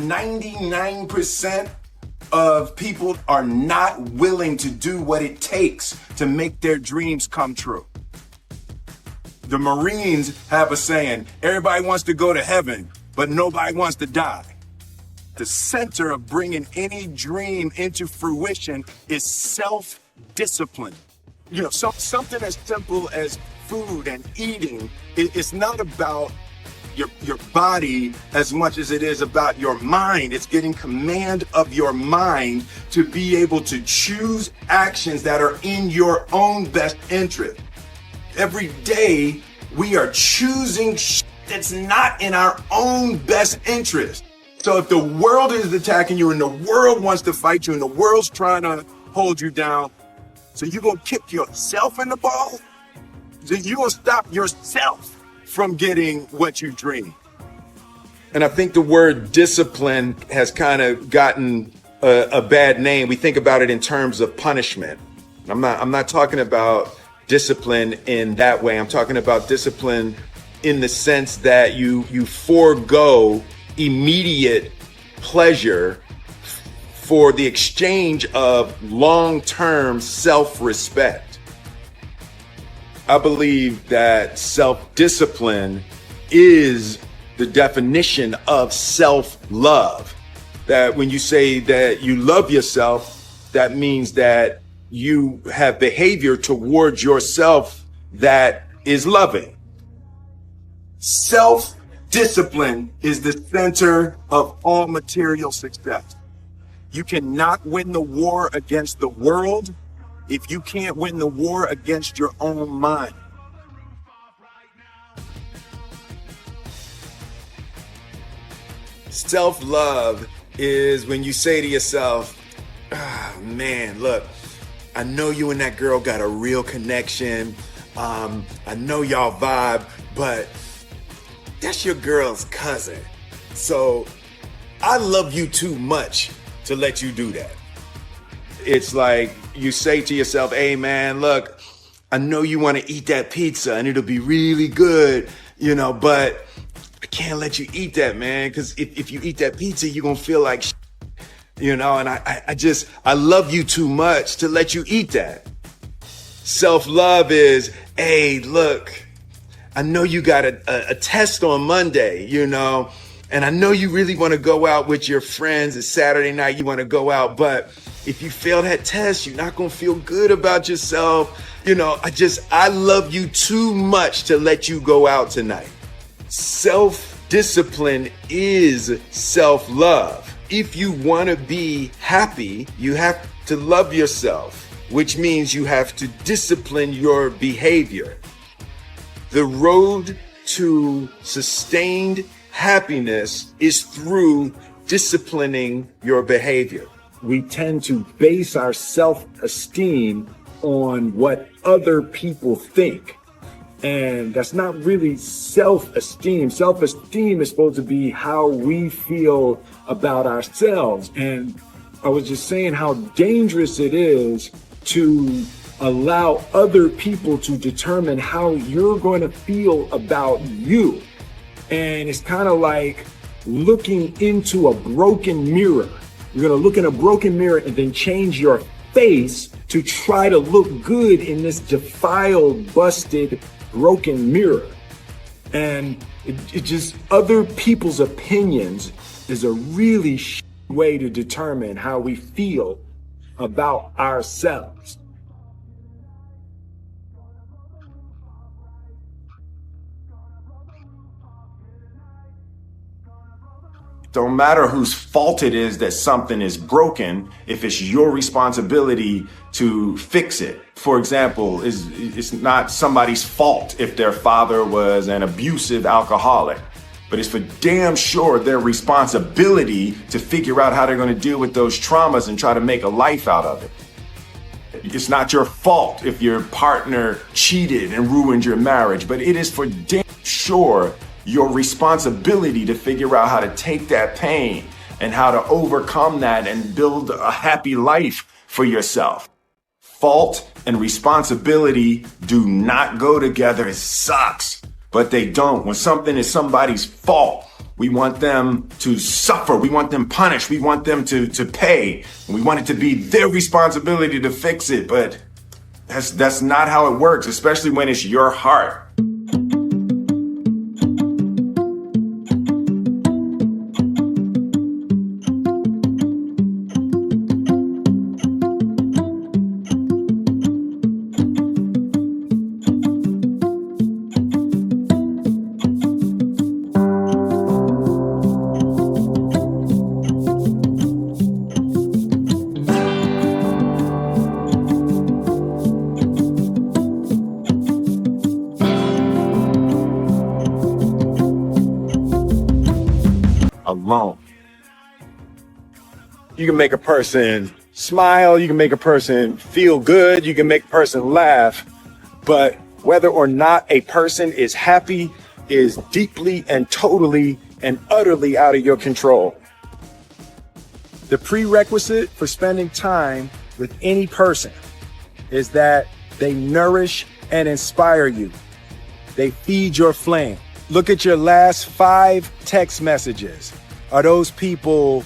99% of people are not willing to do what it takes to make their dreams come true. The Marines have a saying, everybody wants to go to heaven, but nobody wants to die. The center of bringing any dream into fruition is self-discipline. You know, something as simple as food and eating, it's not about your body as much as it is about your mind. It's getting command of your mind to be able to choose actions that are in your own best interest. Every day we are choosing that's not in our own best interest. So if the world is attacking you and the world wants to fight you and the world's trying to hold you down, so you're gonna kick yourself in the ball? So you're gonna stop yourself from getting what you dream. And I think the word discipline has kind of gotten a bad name. We think about it in terms of punishment. I'm not talking about discipline in that way. I'm talking about discipline in the sense that you forego immediate pleasure for the exchange of long-term self-respect. I believe that self-discipline is the definition of self-love. That when you say that you love yourself, that means that you have behavior towards yourself that is loving. Self-discipline is the center of all material success. You cannot win the war against the world if you can't win the war against your own mind. Self-love is when you say to yourself, oh, man, look, I know you and that girl got a real connection. I know y'all vibe, but that's your girl's cousin. So I love you too much to let you do that. It's like you say to yourself, hey man, look, I know you want to eat that pizza and it'll be really good, you know, but I can't let you eat that, man, because if you eat that pizza, you're going to feel like you know, and I love you too much to let you eat that. Self-love is, hey, look, I know you got a test on Monday, you know, and I know you really want to go out with your friends. It's Saturday night, you want to go out, but if you fail that test, you're not going to feel good about yourself. You know, I love you too much to let you go out tonight. Self-discipline is self-love. If you want to be happy, you have to love yourself, which means you have to discipline your behavior. The road to sustained happiness is through disciplining your behavior. We tend to base our self-esteem on what other people think. And that's not really self-esteem. Self-esteem is supposed to be how we feel about ourselves. And I was just saying how dangerous it is to allow other people to determine how you're going to feel about you. And it's kind of like looking into a broken mirror. You're going to look in a broken mirror and then change your face to try to look good in this defiled, busted, broken mirror. And it just, other people's opinions is a really way to determine how we feel about ourselves. Don't matter whose fault it is that something is broken, if it's your responsibility to fix it. For example, it's not somebody's fault if their father was an abusive alcoholic, but it's for damn sure their responsibility to figure out how they're going to deal with those traumas and try to make a life out of it. It's not your fault if your partner cheated and ruined your marriage, but it is for damn sure your responsibility to figure out how to take that pain and how to overcome that and build a happy life for yourself. Fault and responsibility do not go together. It sucks, but they don't. When something is somebody's fault, We want them to suffer. We want them punished. We want them to pay. We want it to be their responsibility to fix it. But that's not how it works, especially when it's your heart. Alone. You can make a person smile, you can make a person feel good, you can make a person laugh, but whether or not a person is happy is deeply and totally and utterly out of your control. The prerequisite for spending time with any person is that they nourish and inspire you. They feed your flame. Look at your last 5 text messages. Are those people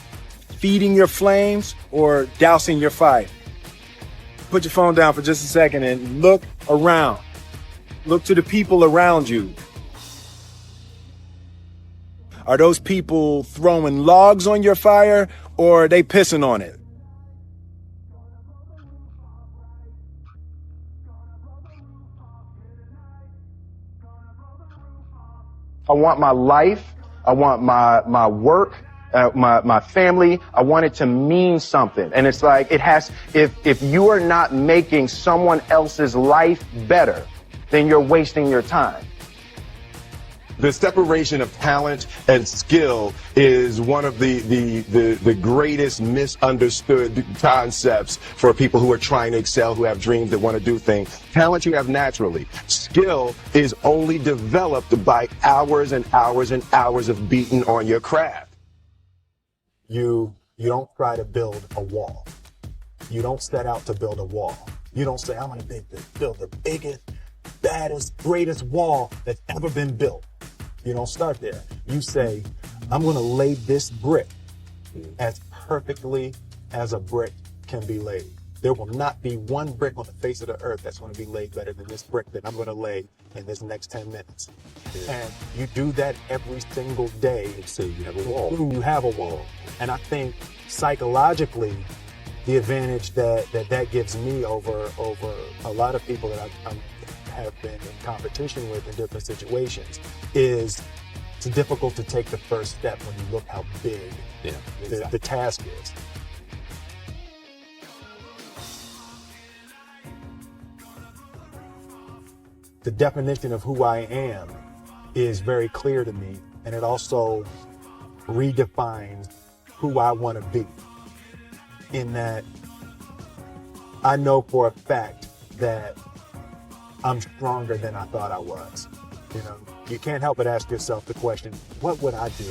feeding your flames or dousing your fire? Put your phone down for just a second and look around. Look to the people around you. Are those people throwing logs on your fire or are they pissing on it? I want my life, I want my work, my family, I want it to mean something. And it's like, if you are not making someone else's life better, then you're wasting your time. The separation of talent and skill is one of the greatest misunderstood concepts for people who are trying to excel, who have dreams, that want to do things. Talent you have naturally. Skill is only developed by hours and hours and hours of beating on your craft. You don't try to build a wall. You don't set out to build a wall. You don't say, I'm going to build the biggest, baddest, greatest wall that's ever been built. You don't start there. You say, I'm going to lay this brick as perfectly as a brick can be laid. There will not be one brick on the face of the earth that's going to be laid better than this brick that I'm going to lay in this next 10 minutes. Yeah. And you do that every single day. So you have a wall. You have a wall. And I think psychologically, the advantage that gives me over a lot of people that I have been in competition with in different situations is it's difficult to take the first step when you look how big the task is. The definition of who I am is very clear to me, and it also redefines who I want to be, in that I know for a fact that I'm stronger than I thought I was. You know, you can't help but ask yourself the question, what would I do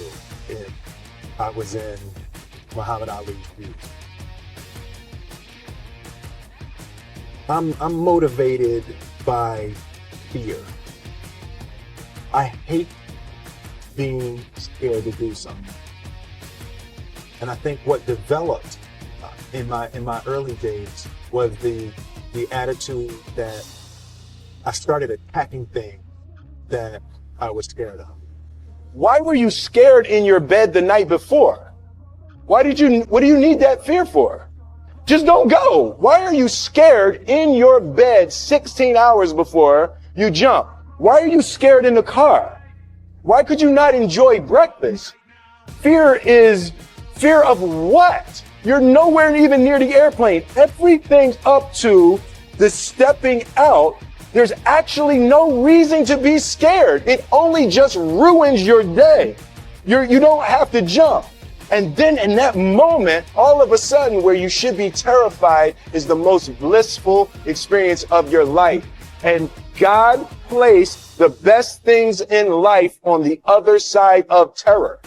if I was in Muhammad Ali's shoes? I'm motivated by fear. I hate being scared to do something. And I think what developed in my early days was the attitude that I started attacking things that I was scared of. Why were you scared in your bed the night before? What do you need that fear for? Just don't go. Why are you scared in your bed 16 hours before you jump? Why are you scared in the car? Why could you not enjoy breakfast? Fear is fear of what? You're nowhere even near the airplane. Everything's up to the stepping out. There's actually no reason to be scared. It only just ruins your day. You don't have to jump. And then in that moment, all of a sudden, where you should be terrified is the most blissful experience of your life. And God placed the best things in life on the other side of terror.